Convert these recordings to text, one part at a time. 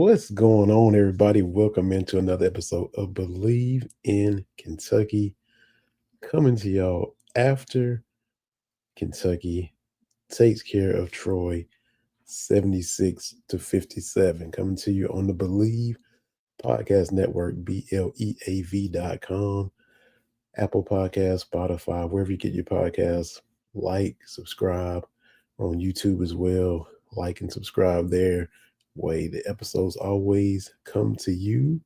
What's going on, everybody? Welcome into another episode of Believe in Kentucky, coming to y'all after Kentucky takes care of Troy 76-57. Coming to you on the Believe Podcast Network, BLEAV.com, Apple Podcasts, Spotify, wherever you get your podcasts. Like, subscribe. We're on YouTube as well. Like and subscribe there. Way the episodes always come to you.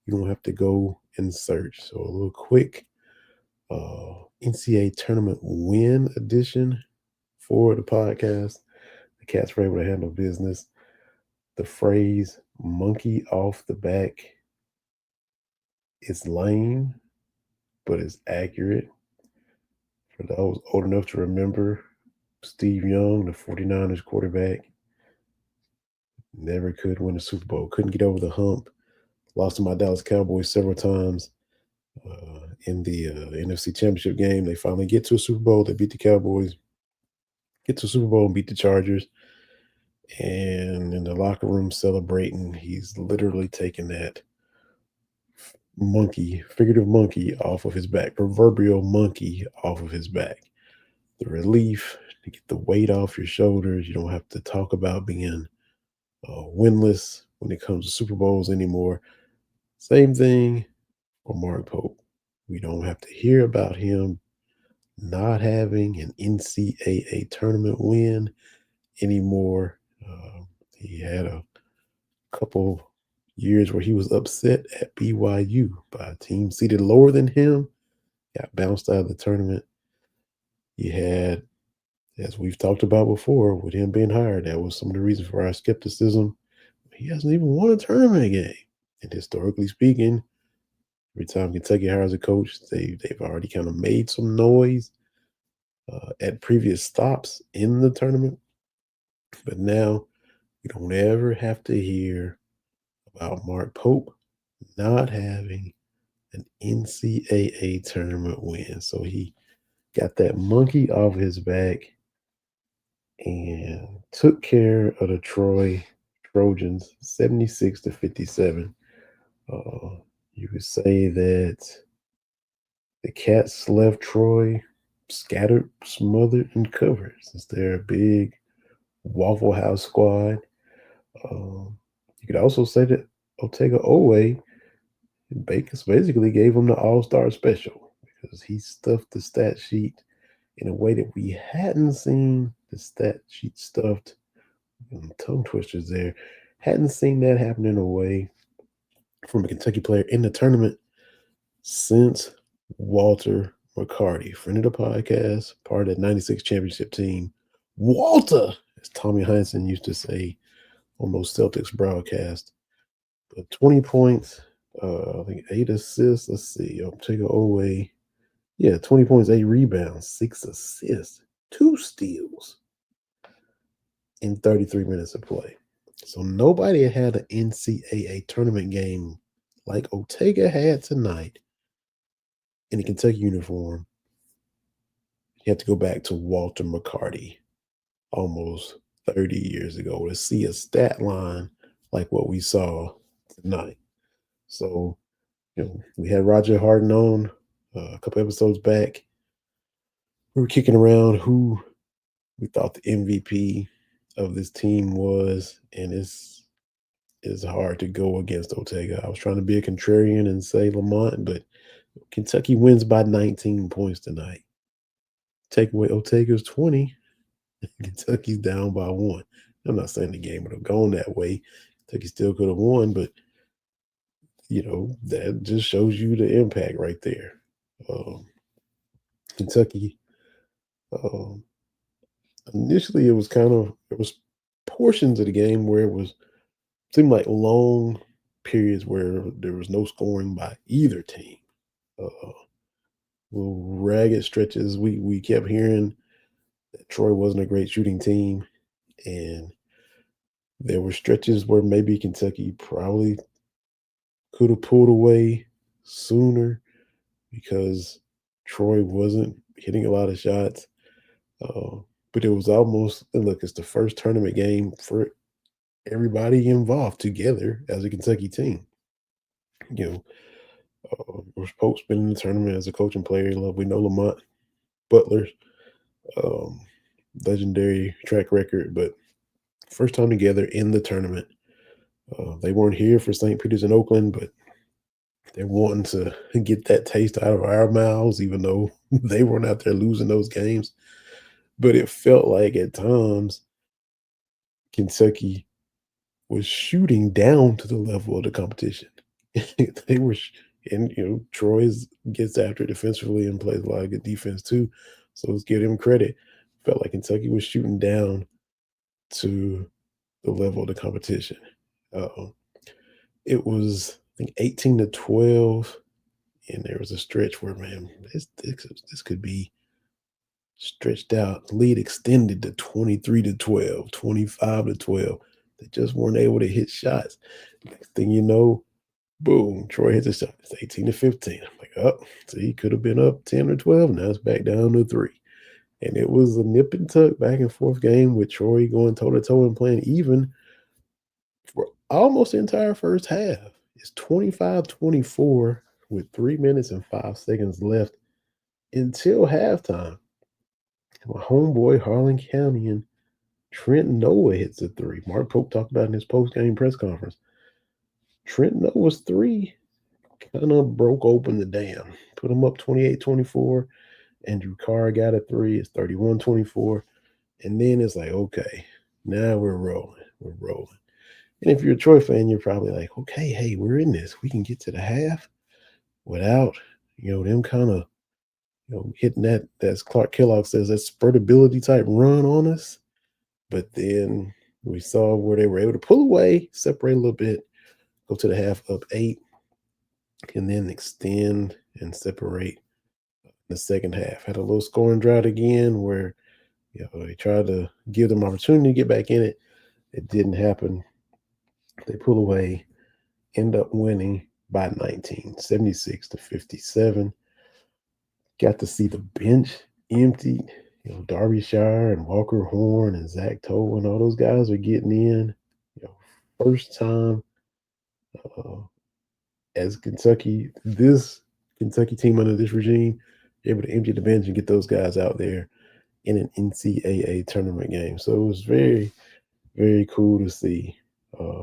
You don't have to go and search. So a little quick NCAA Tournament win edition for the podcast. The Cats were able to handle business. The phrase "monkey off the back" is lame, but it's accurate. For those old enough to remember, Steve Young, the 49ers quarterback, never could win a Super Bowl. Couldn't get over the hump. Lost to my Dallas Cowboys several times in the NFC Championship game. They finally get to a Super Bowl. They beat the Cowboys, get to a Super Bowl and beat the Chargers. And in the locker room celebrating, he's literally taking that monkey, figurative monkey, off of his back, proverbial monkey off of his back. The relief to get the weight off your shoulders. You don't have to talk about being winless when it comes to Super Bowls anymore. Same thing for Mark Pope. We don't have to hear about him not having an NCAA tournament win anymore. He had a couple years where he was upset at BYU by a team seated lower than him, got bounced out of the tournament. He had, as we've talked about before, with him being hired, that was some of the reasons for our skepticism. He hasn't even won a tournament game. And historically speaking, every time Kentucky hires a coach, they've already kind of made some noise at previous stops in the tournament. But now we don't ever have to hear about Mark Pope not having an NCAA tournament win. So he got that monkey off his back and took care of the Trojans 76-57. Uh, you could say that the Cats left Troy scattered, smothered, and covered since they're a big Waffle House squad. You could also say that Otega Owe basically gave him the All Star special because he stuffed the stat sheet in a way that we hadn't seen the stat sheet stuffed. Tongue twisters there. Hadn't seen that happen in a way from a Kentucky player in the tournament since Walter McCarty, friend of the podcast, part of that 96 championship team. Walter, as Tommy Heinsohn used to say on those Celtics broadcasts. But 20 points, I think 8 assists. Let's see, I'll take it away. Yeah, 20 points, 8 rebounds, 6 assists, 2 steals in 33 minutes of play. So nobody had an NCAA tournament game like Otega had tonight in a Kentucky uniform. You have to go back to Walter McCarty almost 30 years ago to see a stat line like what we saw tonight. So, we had Roger Harden on a couple episodes back. We were kicking around who we thought the MVP of this team was, and it's hard to go against Otega. I was trying to be a contrarian and say Lamont, but Kentucky wins by 19 points tonight. Take away Otega's 20, Kentucky's down by 1. I'm not saying the game would have gone that way. Kentucky still could have won, but that just shows you the impact right there. Kentucky, um, initially it was portions of the game where seemed like long periods where there was no scoring by either team. Little ragged stretches. We kept hearing that Troy wasn't a great shooting team, and there were stretches where maybe Kentucky probably could have pulled away sooner because Troy wasn't hitting a lot of shots. Uh, but it was almost, and look, it's the first tournament game for everybody involved together as a Kentucky team. You know, Pope's been in the tournament as a coach and player. We know Lamont Butler's um, legendary track record, but first time together in the tournament. They weren't here for St. Peter's and Oakland, but they're wanting to get that taste out of our mouths, even though they weren't out there losing those games. But it felt like at times Kentucky was shooting down to the level of the competition. they were, and Troy's gets after it defensively and plays a lot of good defense too. So let's give him credit. Felt like Kentucky was shooting down to the level of the competition. Uh, it was, I think, 18-12, and there was a stretch where, man, this could be stretched out. Lead extended to 23-12, 25-12. They just weren't able to hit shots. Next thing you know, boom, Troy hits a shot. It's 18-15. I'm like, oh, see, he could have been up 10 or 12. Now it's back down to 3. And it was a nip and tuck back and forth game with Troy going toe to toe and playing even for almost the entire first half. It's 25-24 with 3 minutes and 5 seconds left until halftime. My homeboy Harlan County and Trent Noah hits a three. Mark Pope talked about in his post-game press conference. Trent Noah's three kind of broke open the dam. Put him up 28-24. Andrew Carr got a three. It's 31-24. And then it's like, okay, now we're rolling. We're rolling. And if you're a Troy fan, you're probably like, okay, hey, we're in this. We can get to the half without, them kind of, hitting that, as Clark Kellogg says, that spurtability type run on us. But then we saw where they were able to pull away, separate a little bit, go to the half up 8, and then extend and separate the second half. Had a little scoring drought again where they tried to give them opportunity to get back in it. It didn't happen. They pull away, end up winning by 19, 76-57. Got to see the bench emptied. Darbyshire and Walker Horn and Zach Toe and all those guys are getting in. First time uh, as this Kentucky team under this regime, able to empty the bench and get those guys out there in an NCAA tournament game. So it was very, very cool to see.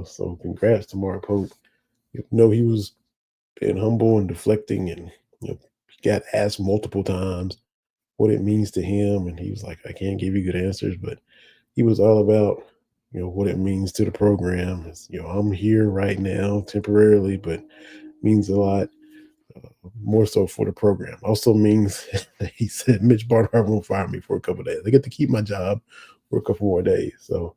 So congrats to Mark Pope. He was being humble and deflecting, and he got asked multiple times what it means to him, and he was like, I can't give you good answers, but he was all about what it means to the program. I'm here right now temporarily, but means a lot more so for the program. Also means he said Mitch Barnhart won't fire me for a couple of days. I get to keep my job for a couple more days. So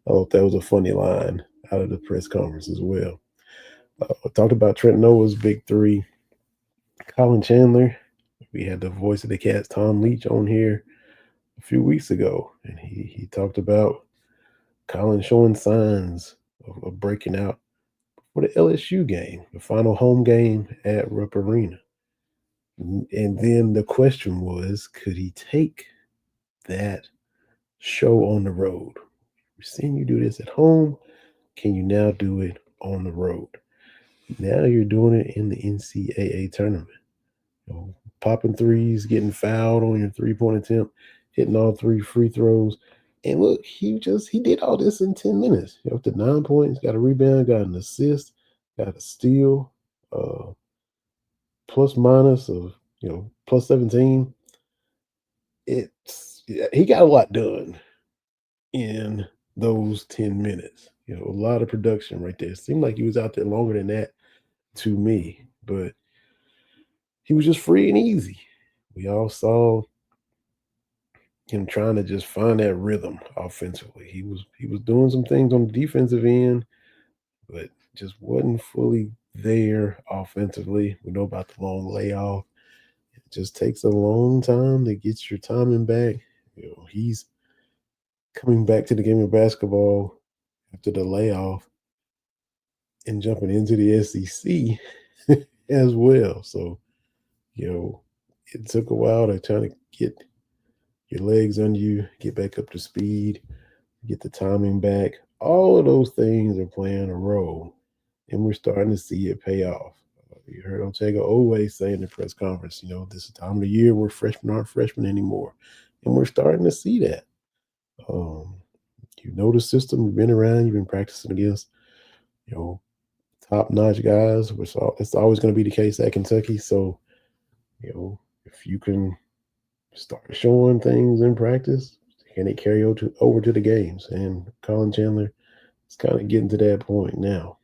I thought that was a funny line out of the press conference as well. I talked about Trent Noah's big three. Colin Chandler, we had the voice of the Cats, Tom Leach, on here a few weeks ago, and he talked about Colin showing signs of breaking out for the LSU game, the final home game at Rupp Arena. And then the question was, could he take that show on the road? We're seeing you do this at home. Can you now do it on the road? Now you're doing it in the NCAA tournament. Popping threes, getting fouled on your three-point attempt, hitting all 3 free throws. And look, he did all this in 10 minutes. Up to 9 points, got a rebound, got an assist, got a steal, plus minus of, plus 17. He got a lot done in those 10 minutes. A lot of production right there. It seemed like he was out there longer than that to me, but he was just free and easy. We all saw him trying to just find that rhythm offensively. He was doing some things on the defensive end, but just wasn't fully there offensively. We know about the long layoff. It just takes a long time to get your timing back. He's coming back to the game of basketball after the layoff and jumping into the SEC as well. So, it took a while to try to get your legs under you, get back up to speed, get the timing back all of those things are playing a role, and we're starting to see it pay off. You heard Ortega always say in the press conference, this is the time of the year where freshmen aren't freshmen anymore. And we're starting to see that. Um, the system, you've been around, you've been practicing against, you know, top notch guys, which it's always going to be the case at Kentucky. So, if you can start showing things in practice, can it carry over to the games? And Colin Chandler is kind of getting to that point now.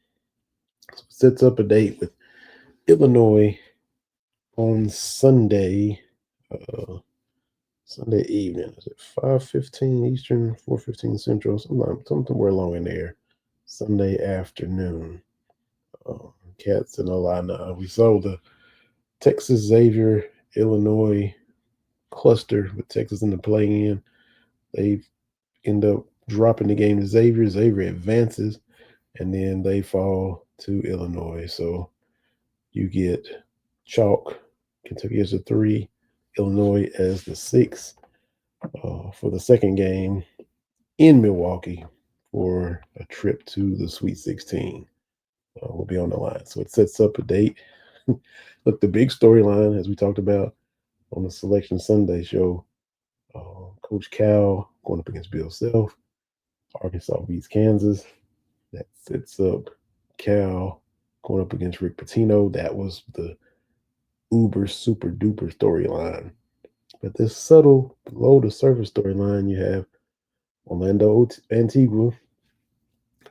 So it sets up a date with Illinois on Sunday evening. Is it 5:15 Eastern, 4:15 Central, somewhere along in there. Sunday afternoon. Cats in Illini. We saw the Texas Xavier Illinois cluster with Texas in the play-in. They end up dropping the game to Xavier. Xavier advances, and then they fall to Illinois. So you get chalk. Kentucky as a 3, Illinois as the 6 for the second game in Milwaukee for a trip to the Sweet 16 will be on the line. So it sets up a date. Look, the big storyline, as we talked about on the Selection Sunday show, Coach Cal going up against Bill Self. Arkansas beats Kansas. That sets up Cal going up against Rick Pitino. That was the uber super duper storyline. But this subtle, below the surface storyline, you have Orlando Antigua,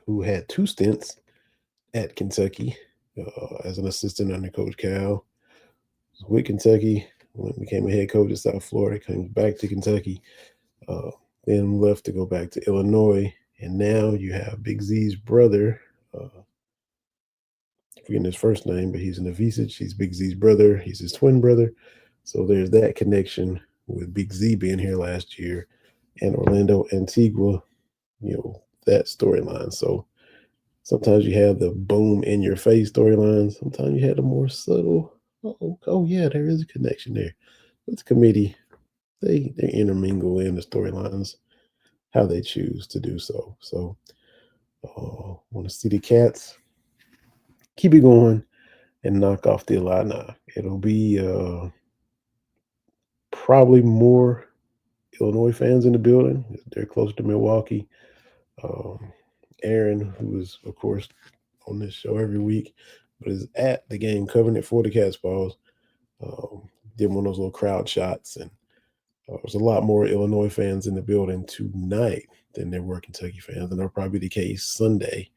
who had 2 stints at Kentucky as an assistant under Coach Cal. With Kentucky, when he became a head coach at South Florida, comes back to Kentucky, uh, then left to go back to Illinois. And now you have Big Z's brother, forgetting his first name, but he's in Novicic. He's Big Z's brother. He's his twin brother. So there's that connection with Big Z being here last year and Orlando Antigua, that storyline. So sometimes you have the boom in your face storyline. Sometimes you have the more subtle, oh yeah, there is a connection there. But the committee, they intermingle in the storylines how they choose to do so. So want to see the Cats keep it going and knock off the Illini. It'll be probably more Illinois fans in the building. They're close to Milwaukee. Um, Aaron, who is, of course, on this show every week, but is at the game covering it for the Cats balls. Did one of those little crowd shots, and there's a lot more Illinois fans in the building tonight than there were Kentucky fans, and that'll probably be the case Sunday.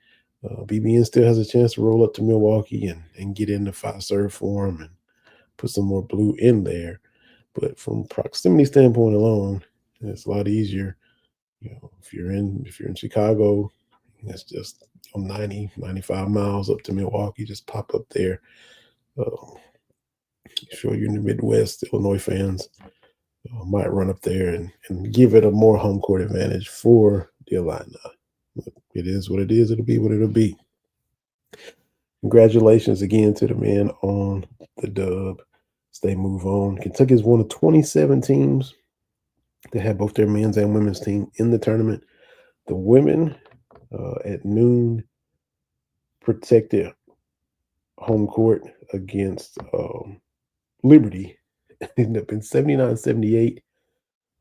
BBN still has a chance to roll up to Milwaukee and get in the 5-serve for them and put some more blue in there. But from proximity standpoint alone, it's a lot easier. If you're in Chicago, that's just 90, 95 miles up to Milwaukee. Just pop up there. Uh, sure, you're in the Midwest. Illinois fans might run up there and give it a more home court advantage for the Illini. It is what it is. It'll be what it'll be. Congratulations again to the men on the dub as they move on. Kentucky is one of 27 teams that have both their men's and women's team in the tournament. The women at noon protected home court against Liberty. Ended up in 79-78.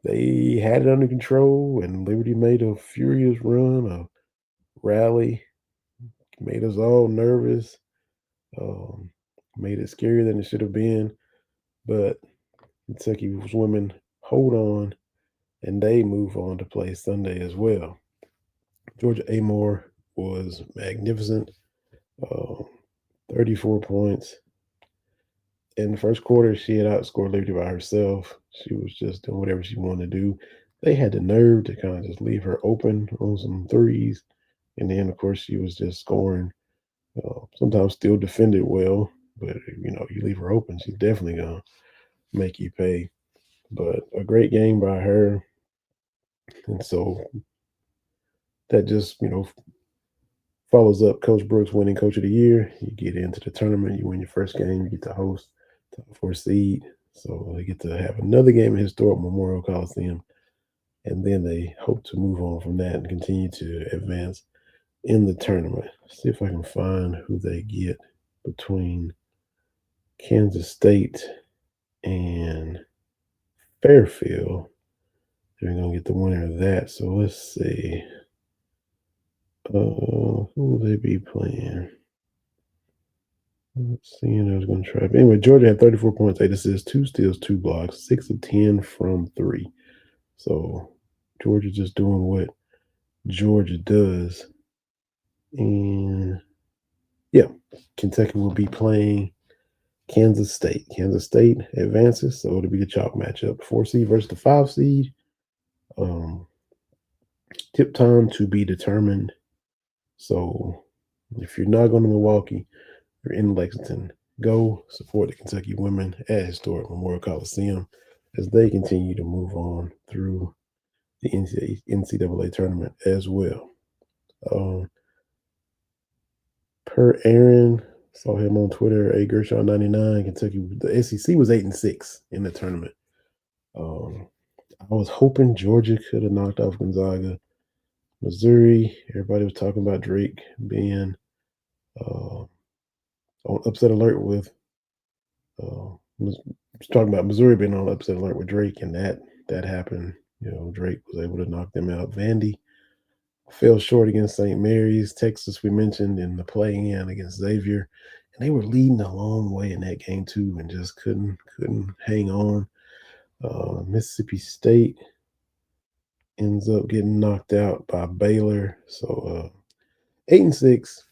They had it under control, and Liberty made a furious run, a rally, made us all nervous, um, made it scarier than it should have been. But Kentucky's women hold on, and they move on to play Sunday as well. Georgia Amore was magnificent, uh, 34 points. In the first quarter, she had outscored Liberty by herself. She was just doing whatever she wanted to do. They had the nerve to kind of just leave her open on some threes. And then, of course, she was just scoring. Sometimes still defended well, but you leave her open, she's definitely gonna make you pay. But a great game by her, and so that just follows up Coach Brooks winning Coach of the Year. You get into the tournament, you win your first game, you get to host top 4 seed, so they get to have another game at historic Memorial Coliseum, and then they hope to move on from that and continue to advance in the tournament. See if I can find who they get between Kansas State and Fairfield. They're going to get the winner of that. So let's see. Who will they be playing? Let's see. I was going to try. Anyway, Georgia had 34 points, 8 assists, 2 steals, 2 blocks, 6 of 10 from 3. So Georgia just doing what Georgia does. And yeah, Kentucky will be playing Kansas State. Kansas State advances, so it'll be a chalk matchup. 4 seed versus the 5 seed. Tip time to be determined. So if you're not going to Milwaukee, you're in Lexington. Go support the Kentucky women at historic Memorial Coliseum as they continue to move on through the NCAA tournament as well. Per Aaron, saw him on Twitter, A Gershon 99, Kentucky. The SEC was 8-6 in the tournament. I was hoping Georgia could have knocked off Gonzaga. Missouri, everybody was talking about Drake being on upset alert with was talking about Missouri being on upset alert with Drake, and that happened. Drake was able to knock them out. Vandy fell short against St. Mary's. Texas, we mentioned in the play-in against Xavier, and they were leading a long way in that game too, and just couldn't hang on. Mississippi State ends up getting knocked out by Baylor. So 8-6.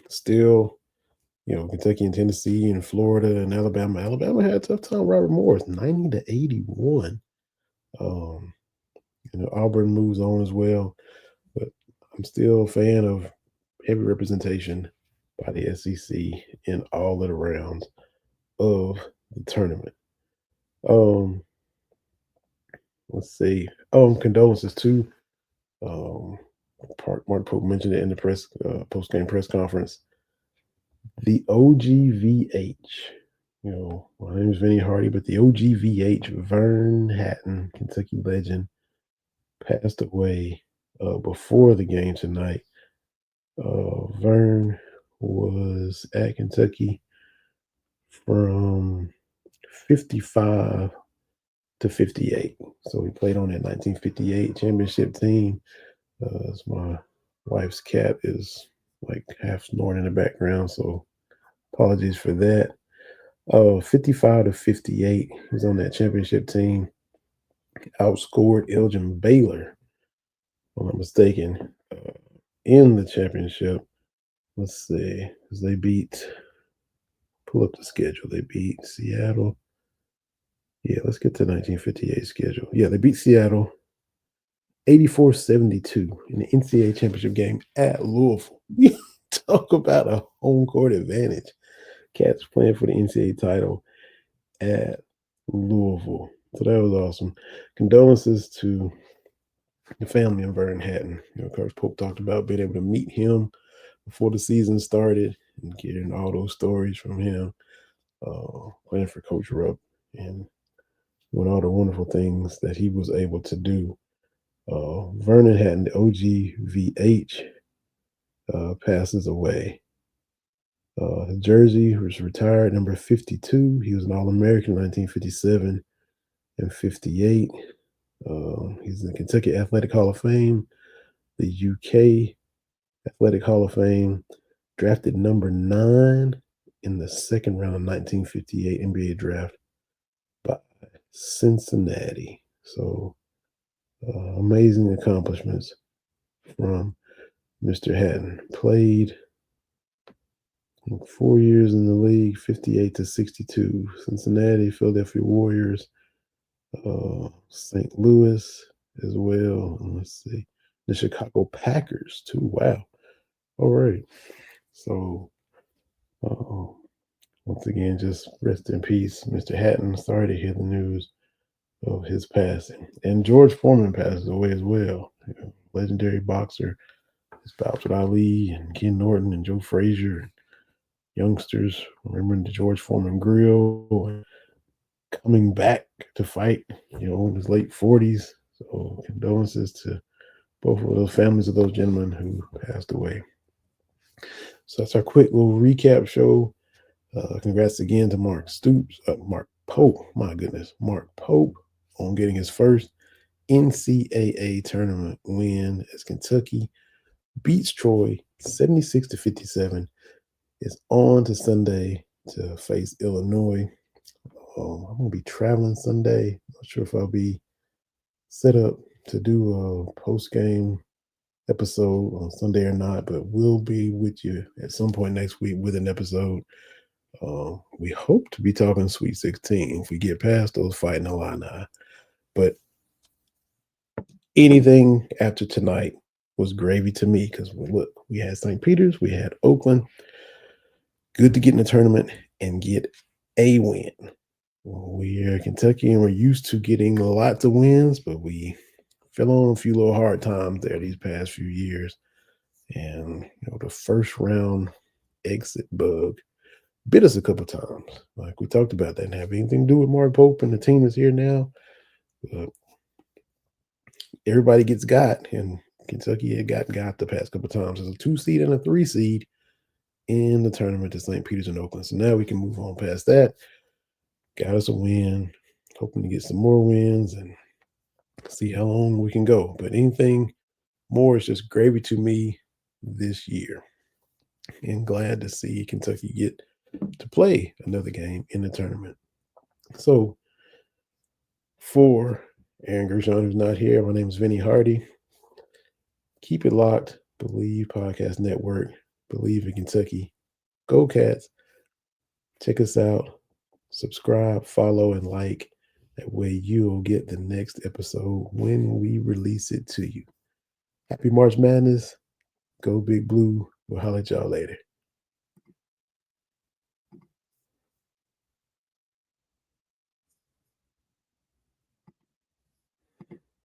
Still, Kentucky and Tennessee and Florida and Alabama. Alabama had a tough time. Robert Morris, 90-81. Auburn moves on as well, but I'm still a fan of heavy representation by the SEC in all of the rounds of the tournament. Let's see. Condolences too. Mark Pope mentioned it in the post-game press conference. The OGVH. My name is Vinny Hardy, but the OGVH, Vern Hatton, Kentucky legend, passed away before the game tonight. Vern was at Kentucky from 55 to 58. So he played on that 1958 championship team. As my wife's cat is like half snoring in the background, so apologies for that. 55 to 58. He was on that championship team. Outscored Elgin Baylor, if I'm not mistaken, in the championship. Let's see, because they pull up the schedule. They beat Seattle. Yeah, let's get to 1958 schedule. Yeah, they beat Seattle 84-72 in the NCAA championship game at Louisville. Talk about a home court advantage. Cats playing for the NCAA title at Louisville. So that was awesome. Condolences to the family of Vern Hatton. Coach Pope talked about being able to meet him before the season started and getting all those stories from him, playing for Coach Rupp and doing all the wonderful things that he was able to do. Vernon Hatton, the OGVH, passes away. His jersey was retired, number 52. He was an All-American in 1957 and 58. He's in the Kentucky Athletic Hall of Fame, the UK Athletic Hall of Fame, drafted number 9 in the second round of 1958 NBA draft by Cincinnati. So amazing accomplishments from Mr. Hatton. Played 4 years in the league, 58 to 62. Cincinnati, Philadelphia Warriors, St. Louis as well. And let's see, the Chicago Packers too. Wow. All right. So once again, just rest in peace, Mr. Hatton. Sorry to hear the news of his passing. And George Foreman passes away as well. Legendary boxer. His bouts with Ali and Ken Norton and Joe Frazier and youngsters remembering the George Foreman grill and coming back to fight, in his late 40s. So condolences to both of those families of those gentlemen who passed away. So that's our quick little recap show. Congrats again to Mark Pope, my goodness, Mark Pope on getting his first NCAA tournament win as Kentucky beats Troy 76-57. Is on to Sunday to face Illinois. I'm gonna be traveling Sunday. Not sure if I'll be set up to do a post game episode on Sunday or not, but we'll be with you at some point next week with an episode. We hope to be talking Sweet 16 if we get past those Fighting Illini. But anything after tonight was gravy to me because look, we had St. Peter's, we had Oakland. Good to get in the tournament and get a win. We are Kentucky and we're used to getting lots of wins, but we fell on a few little hard times there these past few years. And the first round exit bug bit us a couple times. Like we talked about, that didn't have anything to do with Mark Pope and the team that's here now. But everybody gets got, and Kentucky had got the past couple times as a 2 seed and a 3 seed in the tournament to St. Peter's and Oakland. So now we can move on past that. Got us a win, hoping to get some more wins and see how long we can go. But anything more is just gravy to me this year. And glad to see Kentucky get to play another game in the tournament. So for Aaron Gershon, who's not here, my name is Vinny Hardy. Keep it locked. Believe Podcast Network. Believe in Kentucky. Go Cats. Check us out. Subscribe, follow, and like. That way you'll get the next episode when we release it to you. Happy March Madness. Go Big Blue. We'll holler at y'all later.